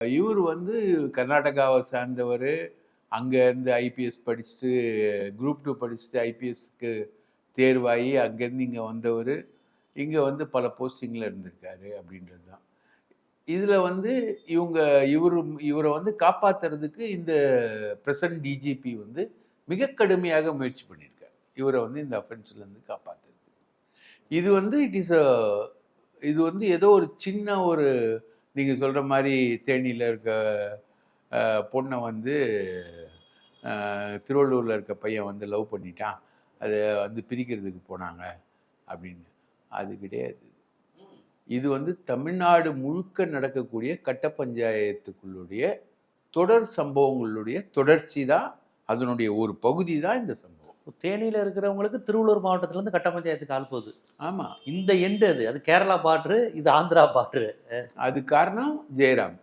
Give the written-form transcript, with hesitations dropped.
இவர் வந்து கர்நாடகாவை சார்ந்தவர். அங்கேருந்து ஐபிஎஸ் படிச்சுட்டு குரூப் 2 படிச்சுட்டு ஐபிஎஸ்க்கு தேர்வாகி அங்கேருந்து இங்கே வந்தவர். இங்கே வந்து பல போஸ்டிங்கில் இருந்திருக்காரு அப்படின்றது தான். இதில் வந்து இவரை வந்து காப்பாற்றுறதுக்கு இந்த பிரசன்ட் டிஜிபி வந்து மிக கடுமையாக முயற்சி பண்ணியிருக்காரு. இவரை வந்து இந்த அஃபென்ஸ்லேருந்து காப்பாற்றுறது. இது வந்து இது வந்து ஏதோ ஒரு சின்ன ஒரு நீங்கள் சொல்கிற மாதிரி தேனியில் இருக்க பொண்ணை வந்து திருவள்ளூரில் இருக்க பையன் வந்து லவ் பண்ணிட்டான், அதை வந்து பிரிக்கிறதுக்கு போனாங்க அப்படின்னு. அது கிடையாது. இது வந்து தமிழ்நாடு முழுக்க நடக்கக்கூடிய கட்ட பஞ்சாயத்துக்குள்ளுடைய தொடர் சம்பவங்களுடைய தொடர்ச்சி தான், அதனுடைய ஒரு பகுதி தான் இந்த சம்பவம். தேனியில் இருக்கிறவங்களுக்கு திருவள்ளூர் மாவட்டத்திலேருந்து கட்ட பஞ்சாயத்துக்கு ஆள் போகுது. ஆமாம், இந்த எண்டு அது கேரளா பார்டரு, இது ஆந்திரா பார்டரு. அது காரணம் ஜெயராம்.